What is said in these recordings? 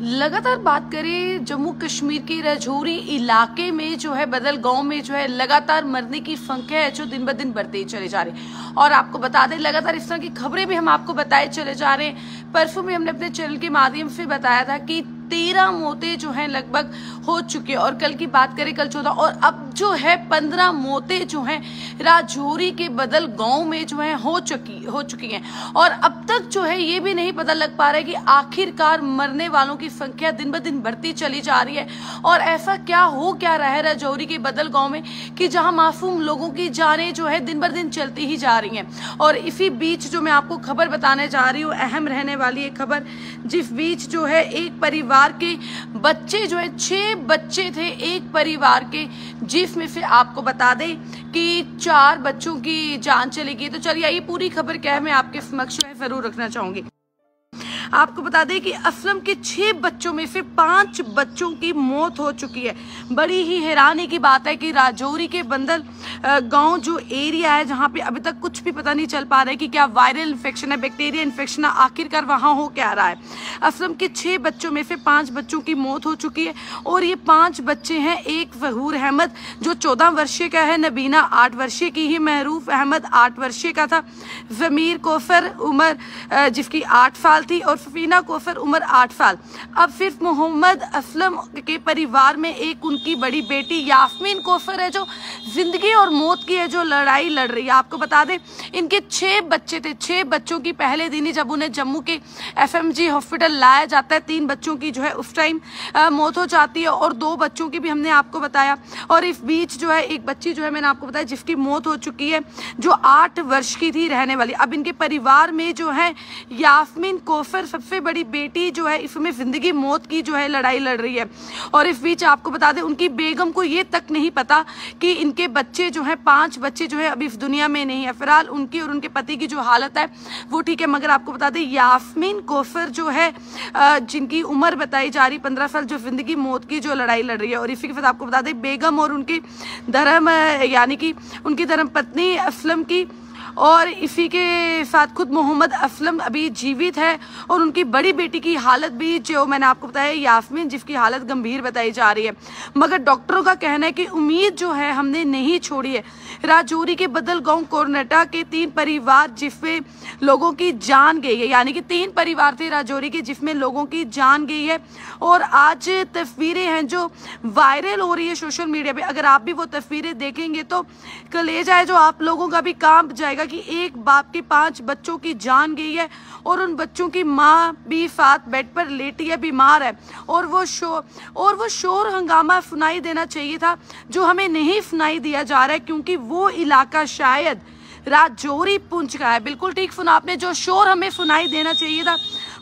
लगातार बात करें जम्मू कश्मीर के राजौरी इलाके में जो है बदल गांव में जो है लगातार मरने की संख्या है जो दिन ब दिन बढ़ते ही चले जा रहे हैं। और आपको बता दें लगातार इस तरह की खबरें भी हम आपको बताए चले जा रहे हैं। परसों में हमने अपने चैनल के माध्यम से बताया था कि 13 मौतें जो हैं लगभग हो चुकी है और कल की बात करें कल 14 और अब जो है 15 मौतें जो हैं राजौरी के बदल गांव में जो है हो चुकी हैं। और अब तक जो है ये भी नहीं पता लग पा रहा है कि आखिरकार मरने वालों की संख्या दिन ब दिन बढ़ती चली जा रही है और ऐसा क्या रहा है राजौरी के बदल गांव में कि जहां मासूम लोगों की जानें जो है दिन ब दिन चलती ही जा रही हैं। और इसी बीच जो मैं आपको खबर बताने जा रही हूँ अहम रहने वाली है खबर, जिस बीच जो है एक परिवार के बच्चे जो है 6 बच्चे थे एक परिवार के, जिसमें से आपको बता दें कि 4 बच्चों की जान चली गई। तो चलिए ये पूरी खबर क्या है मैं आपके समक्ष जरूर रखना चाहूंगी। आपको बता दें कि असलम के 6 बच्चों में से 5 बच्चों की मौत हो चुकी है। बड़ी ही हैरानी की बात है कि राजौरी के बंदल गांव जो एरिया है जहां पे अभी तक कुछ भी पता नहीं चल पा रहा है कि क्या वायरल इन्फेक्शन है, बैक्टीरिया इन्फेक्शन है, आखिरकार वहां हो क्या रहा है। असलम के 6 बच्चों में से 5 बच्चों की मौत हो चुकी है और ये 5 बच्चे हैं। एक फहूर अहमद जो 14 वर्षीय का है, नबीना 8 वर्षीय की ही, महरूफ अहमद 8 वर्षीय का था, जमीर कोफर उम्र जिसकी 8 साल थी और सफीना कोफर उम्र 8 साल। अब सिर्फ मोहम्मद असलम के परिवार में एक उनकी बड़ी बेटी यास्मीन कोफर है जो जिंदगी और मौत की है जो लड़ाई लड़ रही है। आपको बता दें इनके 6 बच्चे थे। 6 बच्चों की पहले दिन ही जब उन्हें जम्मू के FMG हॉस्पिटल लाया जाता है 3 बच्चों की जो है उस टाइम मौत हो जाती है और 2 बच्चों की भी हमने आपको बताया। और इस बीच जो है एक बच्ची जो है मैंने आपको बताया जिसकी मौत हो चुकी है जो 8 वर्ष की थी रहने वाली। अब इनके परिवार में जो है यास्मीन कोफर सबसे बड़ी बेटी जो है इसमें जिंदगी मौत की जो है लड़ाई लड़ रही है। और इस बीच आपको बता दें उनकी बेगम को ये तक नहीं पता कि इनके बच्चे जो है 5 बच्चे जो है अभी इस दुनिया में नहीं है। फिलहाल उनकी और उनके पति की जो हालत है वो ठीक है, मगर आपको बता दें यास्मीन कोफर जो है जिनकी उम्र बताई जा रही 15 साल, जो जिंदगी मौत की जो लड़ाई लड़ रही है। और इसी के साथ आपको बता दें बेगम और उनकी धर्म यानी कि उनकी धर्म पत्नी असलम की और इसी के साथ खुद मोहम्मद असलम अभी जीवित है और उनकी बड़ी बेटी की हालत भी जो मैंने आपको बताया यास्मीन जिसकी हालत गंभीर बताई जा रही है। मगर डॉक्टरों का कहना है कि उम्मीद जो है हमने नहीं छोड़ी है। राजौरी के बदल गांव कोरनेटा के 3 परिवार जिसमें लोगों की जान गई है, यानी कि 3 परिवार थे राजौरी के जिसमें लोगों की जान गई है। और आज तस्वीरें हैं जो वायरल हो रही है सोशल मीडिया पे, अगर आप भी वो तस्वीरें देखेंगे तो कलेजा है जो आप लोगों का भी कांप जाएगा कि एक बाप के 5 बच्चों की जान गई है और उन बच्चों की माँ भी साथ बेड पर लेटी है, बीमार है। और वो शोर हंगामा सुनाई देना चाहिए था जो हमें नहीं सुनाई दिया जा रहा है क्योंकि वो इलाका शायद राजौरी पुंछ का है। बिल्कुल ठीक सुना आपने, जो शोर हमें सुनाई देना चाहिए था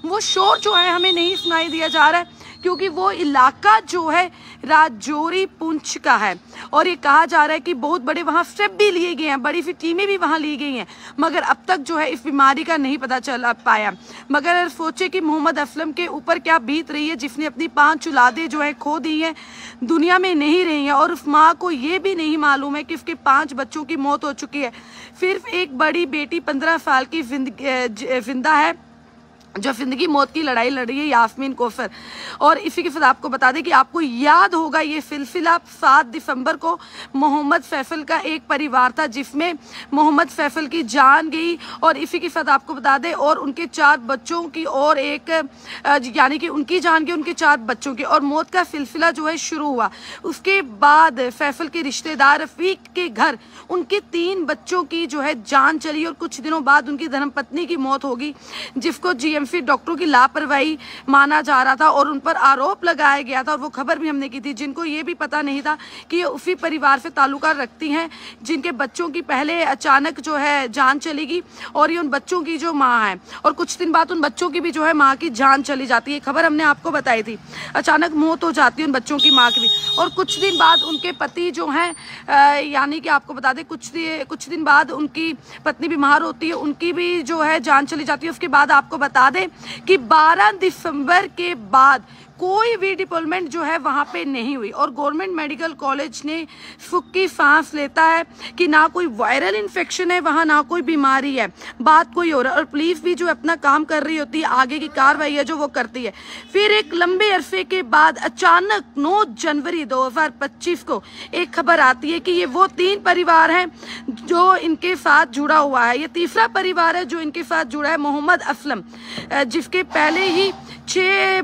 वो शोर जो है हमें नहीं सुनाई दिया जा रहा है क्योंकि वो इलाका जो है राजौरी पुंछ का है। और ये कहा जा रहा है कि बहुत बड़े वहाँ स्टेप भी लिए गए हैं, बड़ी सी टीमें भी वहाँ ली गई हैं, मगर अब तक जो है इस बीमारी का नहीं पता चल पाया। मगर सोचे कि मोहम्मद असलम के ऊपर क्या बीत रही है जिसने अपनी 5 औलादें जो है खो दी हैं, दुनिया में नहीं रही हैं और उस माँ को ये भी नहीं मालूम है कि उसके 5 बच्चों की मौत हो चुकी है। सिर्फ एक बड़ी बेटी 15 साल की जिंदा है जो जिंदगी मौत की लड़ाई लड़ रही है, यास्मीन कोफर। और इसी के साथ आपको बता दें कि आपको याद होगा ये सिलसिला 7 दिसंबर को मोहम्मद फैसल का एक परिवार था जिसमें मोहम्मद फैसल की जान गई। और इसी के साथ आपको बता दें और उनके 4 बच्चों की और एक यानी कि उनकी जान गई, उनके 4 बच्चों की, और मौत का सिलसिला जो है शुरू हुआ। उसके बाद फैसल के रिश्तेदार रफीक के घर उनके 3 बच्चों की जो है जान चली और कुछ दिनों बाद उनकी धर्मपत्नी की मौत होगी जिसको GMC डॉक्टरों की लापरवाही माना जा रहा था और उन पर आरोप लगाया गया था। और वो खबर भी हमने की थी जिनको ये भी पता नहीं था कि ये उसी परिवार से ताल्लुका रखती हैं जिनके बच्चों की पहले अचानक जो है जान चली गई और ये उन बच्चों की जो माँ है और कुछ दिन बाद उन बच्चों की भी जो है माँ की जान चली जाती है। खबर हमने आपको बताई थी, अचानक मौत हो जाती है उन बच्चों की माँ की भी। और कुछ दिन बाद उनके पति जो हैं यानी कि आपको बता दें कुछ दिन बाद उनकी पत्नी बीमार होती है, उनकी भी जो है जान चली जाती है। उसके बाद आपको बता दें कि 12 दिसंबर के बाद कोई भी डिप्लॉयमेंट जो है वहाँ पे नहीं हुई। और गवर्नमेंट मेडिकल कॉलेज ने सुख की सांस लेता है कि ना कोई वायरल इन्फेक्शन है वहाँ, ना कोई बीमारी है, बात कोई और। और पुलिस भी जो अपना काम कर रही होती है, आगे की कार्रवाई है जो वो करती है। फिर एक लंबे अरसे के बाद अचानक 9 जनवरी 2025 को एक खबर आती है कि ये वो 3 परिवार हैं जो इनके साथ जुड़ा हुआ है। ये तीसरा परिवार है जो इनके साथ जुड़ा है, मोहम्मद असलम, जिसके पहले 6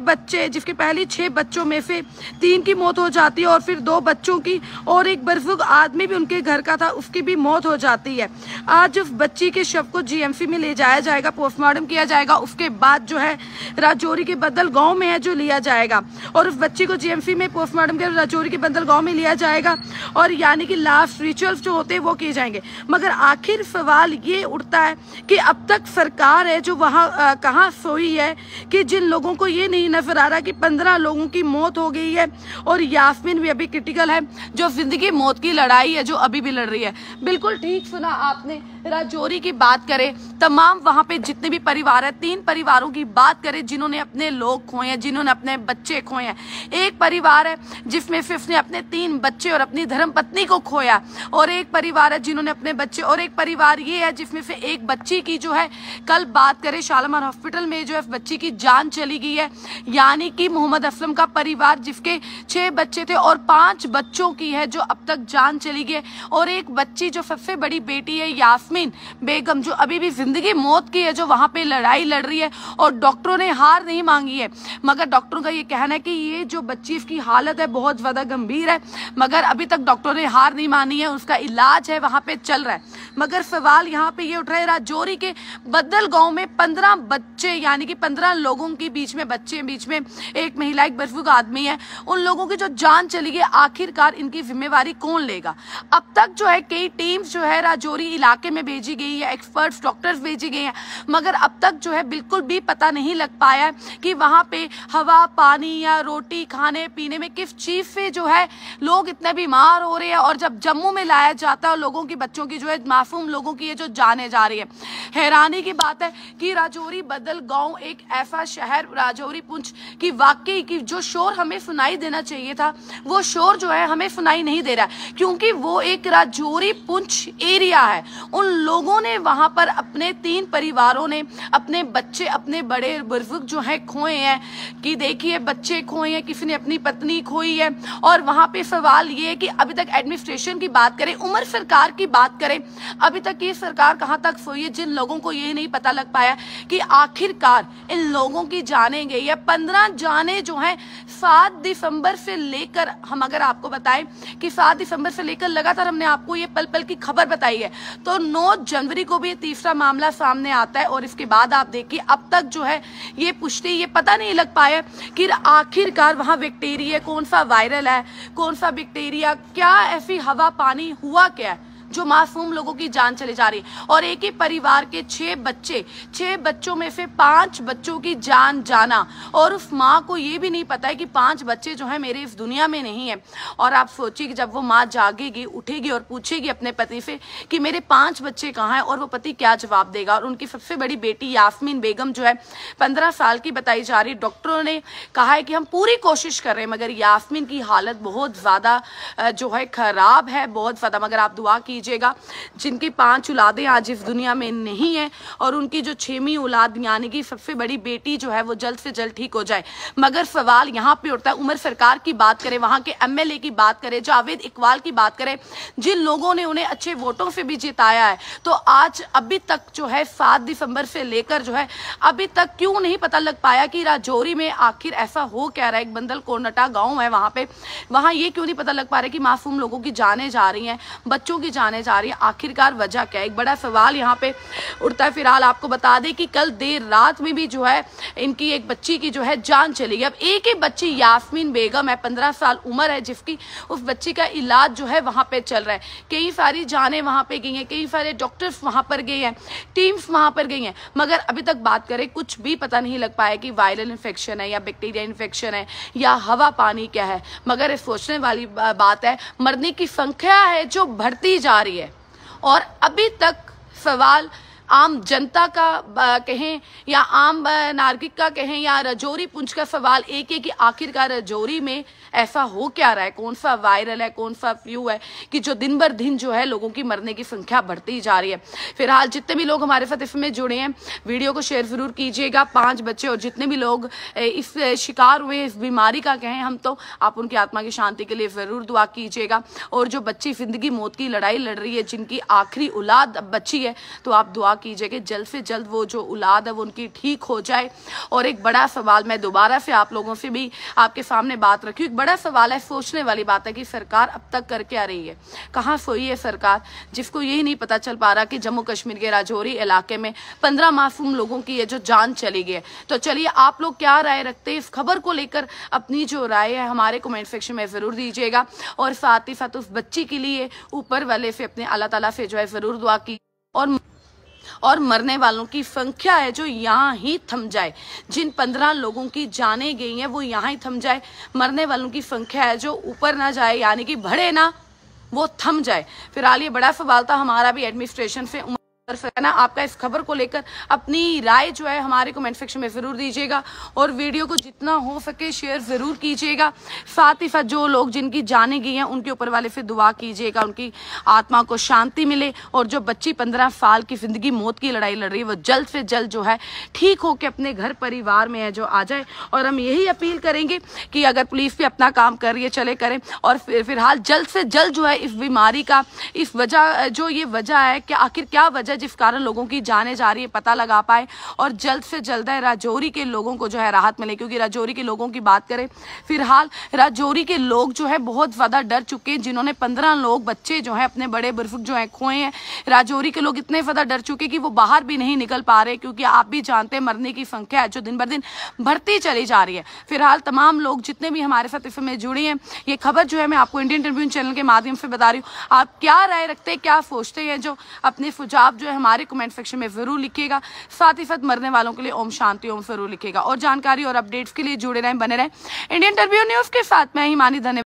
बच्चों में से 3 की मौत हो जाती है और फिर 2 बच्चों की, और एक बुजुर्ग आदमी भी उनके घर का था, उसकी भी मौत हो जाती है। आज उस बच्ची के शव को जीएमसी में ले जाया जाएगा, पोस्टमार्टम किया जाएगा, उसके बाद जो है राजौरी के बदल गांव में है जो लिया जाएगा, और उस बच्ची को जीएमसी में पोस्टमार्टम कर राजौरी के बदल गांव में लिया जाएगा, और यानी कि लास्ट रिचुअल्स जो होते हैं वो किए जाएंगे। मगर आखिर सवाल ये उठता है कि अब तक सरकार है जो वहाँ कहाँ सोई है कि जिन लोगों को ये नहीं नजर आ रहा कि 15 लोगों की मौत हो गई है और यास्मीन भी अभी क्रिटिकल है, जो जिंदगी मौत की लड़ाई है जो अभी भी लड़ रही है। बिल्कुल ठीक सुना आपने। राजौरी की बात करें, तमाम वहां पे जितने भी परिवार है, 3 परिवारों की बात करें जिन्होंने अपने लोग खोए हैं, जिन्होंने अपने बच्चे खोए हैं। एक परिवार है जिसमें से उसने अपने 3 बच्चे और अपनी धर्मपत्नी को खोया, और एक परिवार है जिन्होंने अपने बच्चे, और एक परिवार ये है जिसमें से एक बच्ची की जो है कल बात करें शालामार हॉस्पिटल में जो है बच्ची की जान चली गई है। यानी कि मोहम्मद असलम का परिवार जिसके 6 बच्चे थे और 5 बच्चों की है जो अब तक जान चली गई, और एक बच्ची जो सबसे बड़ी बेटी है यास्मीन बेगम जो अभी भी जिंदगी मौत की है, जो वहां पे लड़ाई लड़ रही है, और डॉक्टरों ने हार नहीं मांगी है। मगर डॉक्टरों का ये कहना है कि ये जो बच्ची की हालत है बहुत ज्यादा गंभीर है, मगर अभी तक डॉक्टरों ने हार नहीं मानी है, उसका इलाज है वहां पे चल रहा है। मगर सवाल यहाँ पे ये उठ रहा है, राजौरी के बदल गांव में 15 बच्चे यानी कि 15 लोगों के बीच में बच्चे बीच में एक महिला एक बुजुर्ग आदमी है, उन लोगों की जो जान चली गई, आखिरकार इनकी जिम्मेवारी कौन लेगा? अब तक जो है कई टीम्स जो है राजौरी इलाके में भेजी गई है, एक्सपर्ट्स डॉक्टर्स भेजी गए हैं, मगर अब तक जो है बिल्कुल भी पता नहीं लग पाया कि वहां पे हवा पानी या रोटी खाने पीने में किस चीज से जो है लोग इतने बीमार हो रहे हैं, और जब जम्मू में लाया जाता है लोगों की बच्चों की जो है मासूम लोगों की जो जाने जा रही है। हैरानी की बात है कि राजौरी बदल गांव एक ऐसा शहर, राजौरी पुंछ की वाकई की जो शोर हमें सुनाई देना चाहिए था वो शोर जो है हमें सुनाई नहीं दे रहा, क्योंकि वो एक राजौरी पुंछ एरिया है। उन लोगों ने वहां पर अपने 3 परिवारों ने अपने बच्चे अपने बड़े बुजुर्ग जो है खोए हैं, कि देखिए बच्चे खोए हैं, किसी ने अपनी पत्नी खोई है। और वहां पे सवाल ये है कि अभी तक एडमिनिस्ट्रेशन की बात करें, उमर सरकार की बात करें, अभी तक ये सरकार कहां तक सोई है, जिन लोगों को ये नहीं पता लग पाया कि आखिरकार इन लोगों की जाने गई है। 15 जाने जो हैं 7 दिसंबर से लेकर, हम अगर आपको बताएं कि 7 दिसंबर से लेकर लगातार हमने आपको ये पल पल की खबर बताई है, तो 9 जनवरी को भी तीसरा मामला सामने आता है, और इसके बाद आप देखिए अब तक जो है ये पुष्टि, ये पता नहीं लग पाया कि आखिरकार वहां बैक्टीरिया कौन सा वायरल है, कौन सा बैक्टीरिया, क्या ऐसी हवा पानी हुआ क्या है जो मासूम लोगों की जान चली जा रही है। और एक ही परिवार के 6 बच्चों में से 5 बच्चों की जान जाना, और उस माँ को ये भी नहीं पता है कि 5 बच्चे जो है मेरे इस दुनिया में नहीं है। और आप सोचिए कि जब वो माँ जागेगी, उठेगी और पूछेगी अपने पति से कि मेरे 5 बच्चे कहाँ हैं, और वो पति क्या जवाब देगा। और उनकी सबसे बड़ी बेटी यास्मीन बेगम जो है 15 साल की बताई जा रही है। डॉक्टरों ने कहा है कि हम पूरी कोशिश कर रहे हैं, मगर यास्मीन की हालत बहुत ज्यादा जो है खराब है, बहुत ज्यादा। मगर आप दुआ कीजिएगा जिनकी 5 औलादें आज इस दुनिया में नहीं है, और उनकी जो 6वीं औलाद यानी कि सबसे बड़ी बेटी जो है वो जल्द से जल्द ठीक हो जाए। मगर सवाल यहाँ पे उठता है, उमर सरकार की बात करें, वहां के एमएलए की बात करें, जावेद इकबाल की बात करें, जिन लोगों ने उन्हें अच्छे वोटों से भी जिताया है, तो आज अभी तक जो है 7 दिसंबर से लेकर जो है अभी तक क्यों नहीं पता लग पाया कि राजौरी में आखिर ऐसा हो क्या रहा है। एक बंदल कोरनटा गाँव है वहां पे, वहां ये क्यों नहीं पता लग पा रहा कि मासूम लोगों की जाने जा रही है, बच्चों की जाने जा रही है, आखिरकार वजह क्या है? एक बड़ा सवाल यहाँ पे उठता है। फिलहाल आपको बता दें कि कल देर रात में भी जो है इनकी एक बच्ची की जो है जान चली गई। अब एक ही बच्ची यास्मीन बेगम है, 15 साल उम्र है, जिसकी उस बच्ची का इलाज जो है वहां पे चल रहा है। कई सारी जाने वहां पे गई हैं, कई सारे डॉक्टर्स वहां पर गए हैं, टीम्स वहां पर गई हैं, मगर अभी तक बात करें कुछ भी पता नहीं लग पाया कि वायरल इन्फेक्शन है या बैक्टीरिया इन्फेक्शन है या हवा पानी क्या है। मगर सोचने वाली बात है, मरने की संख्या है जो बढ़ती जा रही है, और अभी तक सवाल आम जनता का कहें या आम नागरिक का कहें या राजौरी पुंछ का सवाल एक है कि आखिरकार राजौरी में ऐसा हो क्या रहा है, कौन सा वायरल है, कौन सा फ्लू है कि जो दिन बर दिन जो है लोगों की मरने की संख्या बढ़ती जा रही है। फिलहाल जितने भी लोग हमारे साथ इसमें जुड़े हैं वीडियो को शेयर जरूर कीजिएगा। 5 बच्चे और जितने भी लोग इस शिकार हुए इस बीमारी का कहें हम तो आप उनकी आत्मा की शांति के लिए जरूर दुआ कीजिएगा। और जो बच्ची जिंदगी मौत की लड़ाई लड़ रही है, जिनकी आखिरी औलाद बच्ची है, तो आप दुआ कीजिए कि जल्द से जल्द वो जो औलाद है वो उनकी ठीक हो जाए। और एक बड़ा सवाल मैं दोबारा से आप लोगों से भी आपके सामने बात रखी हूँ, एक बड़ा सवाल है, सोचने वाली बात है कि सरकार अब तक कर क्या रही है, कहाँ सोई है सरकार, जिसको यही नहीं पता चल पा रहा कि जम्मू कश्मीर के राजौरी इलाके में 15 मासूम लोगों की ये जो जान चली गई है। तो चलिए आप लोग क्या राय रखते हैं इस खबर को लेकर, अपनी जो राय है हमारे कमेंट सेक्शन में जरूर दीजिएगा। और साथ ही साथ उस बच्ची के लिए ऊपर वाले से अपने अल्लाह ताला से जो है जरूर दुआ की और मरने वालों की संख्या है जो यहाँ ही थम जाए। जिन 15 लोगों की जाने गई हैं वो यहाँ ही थम जाए। मरने वालों की संख्या है जो ऊपर ना जाए, यानी कि बढ़े ना, वो थम जाए। फिलहाल ये बड़ा सवाल था हमारा भी एडमिनिस्ट्रेशन से ना। आपका इस खबर को लेकर अपनी राय जो है हमारे कमेंट सेक्शन में जरूर दीजिएगा और वीडियो को जितना हो सके शेयर जरूर कीजिएगा। साथ ही साथ जो लोग जिनकी जाने गई हैं उनके ऊपर वाले से दुआ कीजिएगा, उनकी आत्मा को शांति मिले। और जो बच्ची 15 साल की जिंदगी मौत की लड़ाई लड़ रही है वो जल्द से जल्द जो है ठीक होकर अपने घर परिवार में है जो आ जाए। और हम यही अपील करेंगे कि अगर पुलिस भी अपना काम कर रही है चले करें। और फिलहाल जल्द से जल्द जो है इस बीमारी का इस वजह जो ये वजह है कि आखिर क्या वजह जिस कारण लोगों की जाने जा रही है पता लगा पाए और जल्द से जल्द है राजौरी के लोगों को जो है राहत मिले। क्योंकि राजौरी के लोगों की बात करें, फिलहाल राजौरी के लोग जो है बहुत ज्यादा डर चुके हैं, जिन्होंने 15 लोग बच्चे जो है अपने बड़े बुजुर्ग जो है खोए हैं। राजौरी के लोग इतने ज्यादा डर चुके कि वो बाहर भी नहीं निकल पा रहे, क्योंकि आप भी जानते हैं मरने की संख्या है जो दिन ब दिन बढ़ती चली जा रही है। फिलहाल तमाम लोग जितने भी हमारे साथ इसमें जुड़े हैं, ये खबर जो है मैं आपको इंडियन ट्रिब्यून चैनल के माध्यम से बता रही हूँ। आप क्या राय रखते हैं, क्या सोचते हैं, जो अपने सुझाव जो है हमारे कमेंट सेक्शन में जरूर लिखिएगा। साथ ही साथ मरने वालों के लिए ओम शांति ओम जरूर लिखिएगा। और जानकारी और अपडेट्स के लिए जुड़े रहें, बने रहें इंडियन ट्रिब्यून न्यूज के साथ। मैं हिमानी धन्यवाद।